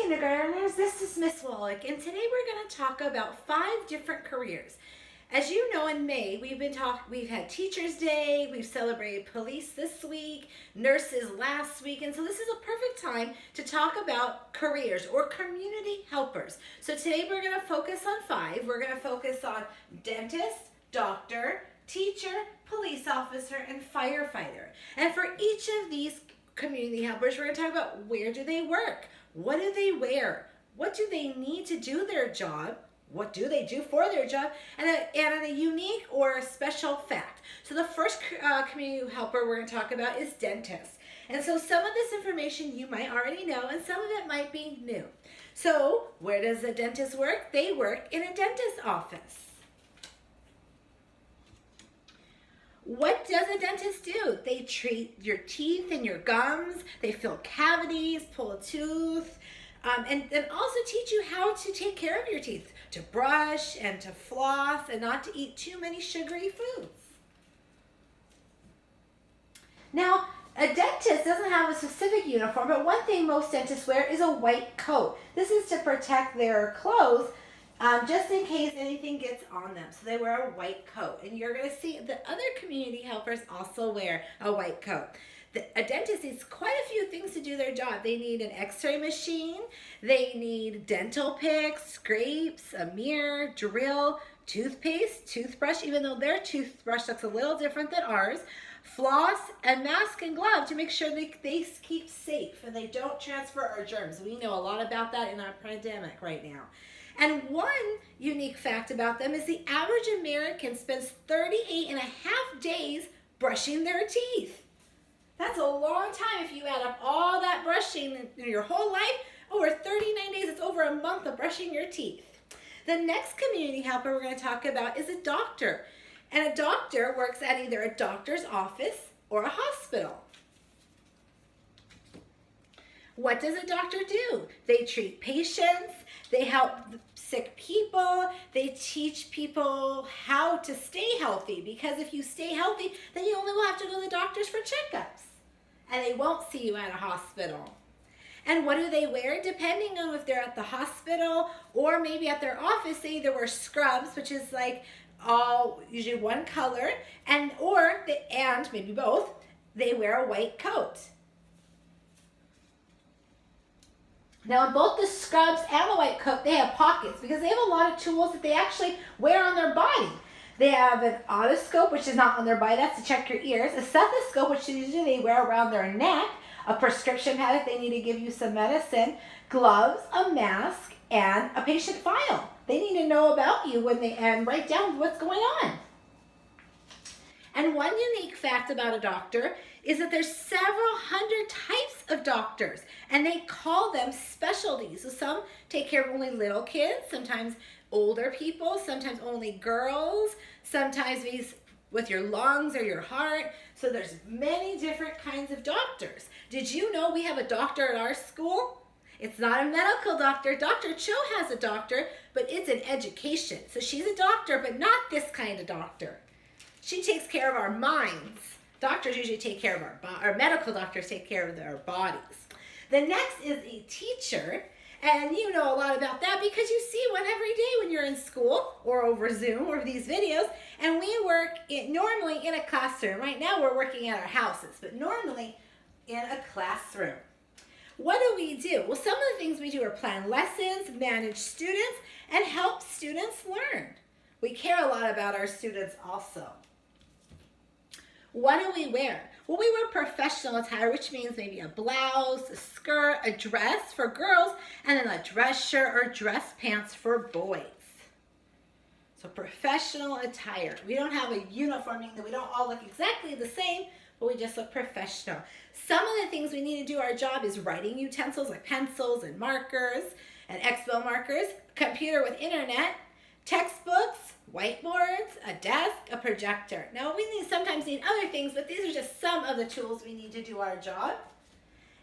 kindergartners, this is Miss Wallach, and today we're going to talk about 5 different careers. As you know, in May, we've had Teachers Day, we've celebrated police this week, nurses last week, and so this is a perfect time to talk about careers or community helpers. So today we're going to focus on 5. We're going to focus on dentist, doctor, teacher, police officer, and firefighter. And for each of these community helpers, we're going to talk about where do they work, what do they wear, what do they need to do their job, what do they do for their job, and a unique or a special fact. So the first community helper we're going to talk about is dentist. And so some of this information you might already know and some of it might be new. So where does a dentist work? They work in a dentist's office. What does a dentist do? They treat your teeth and your gums. They fill cavities, pull a tooth, and also teach you how to take care of your teeth, to brush and to floss and not to eat too many sugary foods. Now, a dentist doesn't have a specific uniform, but one thing most dentists wear is a white coat. This is to protect their clothes just in case anything gets on them. So they wear a white coat. And you're going to see the other community helpers also wear a white coat. A dentist needs quite a few things to do their job. They need an x-ray machine, they need dental picks, scrapes, a mirror, drill, toothpaste, toothbrush, even though their toothbrush looks a little different than ours, floss, and mask and glove to make sure they keep safe and they don't transfer our germs. We know a lot about that in our pandemic right now. And one unique fact about them is the average American spends 38 and a half days brushing their teeth. That's a long time if you add up all that brushing in your whole life. Over 39 days, it's over a month of brushing your teeth. The next community helper we're going to talk about is a doctor. And a doctor works at either a doctor's office or a hospital. What does a doctor do? They treat patients, they help sick people, they teach people how to stay healthy, because if you stay healthy, then you only will have to go to the doctors for checkups, and they won't see you at a hospital. And what do they wear? Depending on if they're at the hospital or maybe at their office, they either wear scrubs, which is like all usually one color, and maybe both, they wear a white coat. Now in both the scrubs and the white coat, they have pockets because they have a lot of tools that they actually wear on their body. They have an otoscope, which is not on their body, that's to check your ears, a stethoscope, which usually they wear around their neck, a prescription pad if they need to give you some medicine, gloves, a mask, and a patient file. They need to know about you and write down what's going on. And one unique fact about a doctor is that there's several hundred types of doctors, and they call them specialties. So some take care of only little kids, sometimes older people, sometimes only girls, sometimes with your lungs or your heart. So there's many different kinds of doctors. Did you know we have a doctor at our school? It's not a medical doctor. Dr. Cho has a doctor, but it's an education. So she's a doctor, but not this kind of doctor. She takes care of our minds. Doctors usually take care of our medical doctors take care of our bodies. The next is a teacher, and you know a lot about that because you see one every day when you're in school or over Zoom or these videos, and we work normally in a classroom. Right now we're working at our houses, but normally in a classroom. What do we do? Well, some of the things we do are plan lessons, manage students, and help students learn. We care a lot about our students also. What do we wear? Well, we wear professional attire, which means maybe a blouse, a skirt, a dress for girls, and then a dress shirt or dress pants for boys. So professional attire. We don't have a uniform, meaning that we don't all look exactly the same, but we just look professional. Some of the things we need to do our job is writing utensils like pencils and markers and Expo markers, computer with internet, textbooks, whiteboards, a desk, a projector. Now we sometimes need other things, but these are just some of the tools we need to do our job.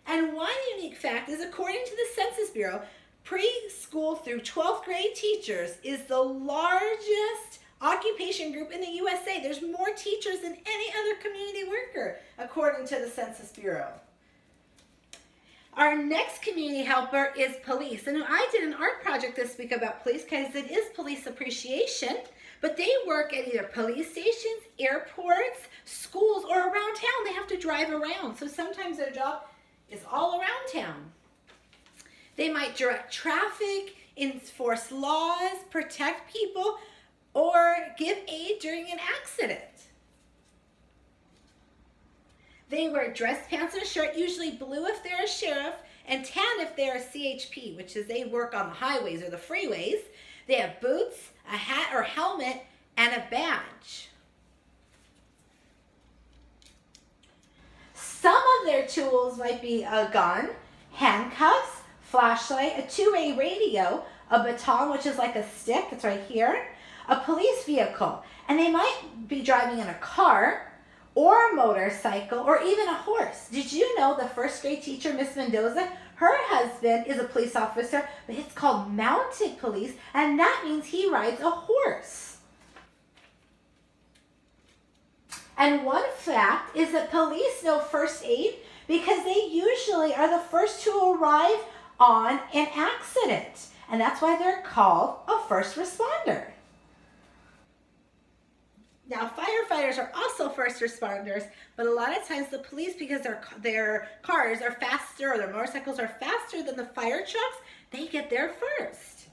And one unique fact is, according to the Census Bureau, preschool through 12th grade teachers is the largest occupation group in the USA. There's more teachers than any other community worker, according to the Census Bureau. Our next community helper is police. And I did an art project this week about police because it is police appreciation, but they work at either police stations, airports, schools, or around town. They have to drive around. So sometimes their job is all around town. They might direct traffic, enforce laws, protect people, or give aid during an accident. They wear dress pants and a shirt, usually blue if they're a sheriff, and tan if they're a CHP, which is they work on the highways or the freeways. They have boots, a hat or helmet, and a badge. Some of their tools might be a gun, handcuffs, flashlight, a two-way radio, a baton, which is like a stick, it's right here, a police vehicle, and they might be driving in a car, or a motorcycle, or even a horse. Did you know the first grade teacher, Miss Mendoza, her husband is a police officer, but it's called mounted police, and that means he rides a horse. And one fact is that police know first aid because they usually are the first to arrive on an accident, and that's why they're called a first responder. Now, firefighters are also first responders, but a lot of times the police, because their cars are faster or their motorcycles are faster than the fire trucks, they get there first.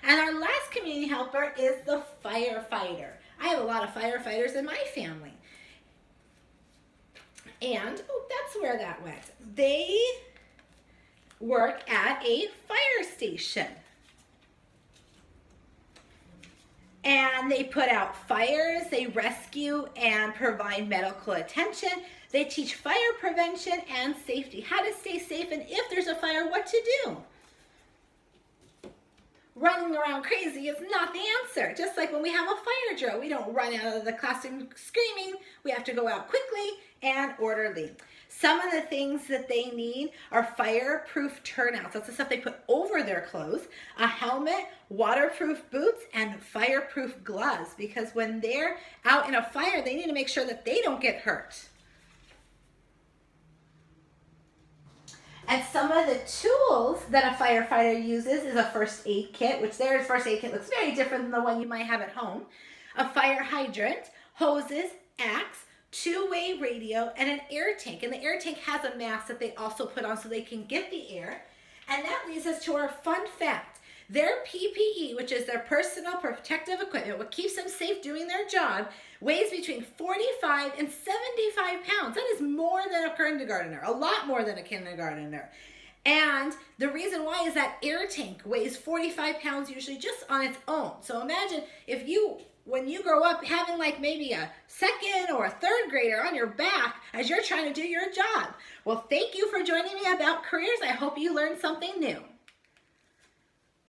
And our last community helper is the firefighter. I have a lot of firefighters in my family. And, that's where that went. They work at a fire station. And they put out fires, they rescue and provide medical attention. They teach fire prevention and safety, how to stay safe, and if there's a fire, what to do. Running around crazy is not the answer. Just like when we have a fire drill, we don't run out of the classroom screaming. We have to go out quickly and orderly. Some of the things that they need are fireproof turnouts. That's the stuff they put over their clothes, a helmet, waterproof boots, and fireproof gloves, because when they're out in a fire, they need to make sure that they don't get hurt. And some of the tools that a firefighter uses is a first aid kit, which their first aid kit looks very different than the one you might have at home. A fire hydrant, hoses, axe, two-way radio, and an air tank. And the air tank has a mask that they also put on so they can get the air. And that leads us to our fun fact. Their PPE, which is their personal protective equipment, what keeps them safe doing their job, weighs between 45 and 75 pounds. That is more than a kindergartner, a lot more than a kindergartner. And the reason why is that air tank weighs 45 pounds usually just on its own. So imagine if when you grow up having like maybe a second or a third grader on your back as you're trying to do your job. Well, thank you for joining me about careers. I hope you learned something new.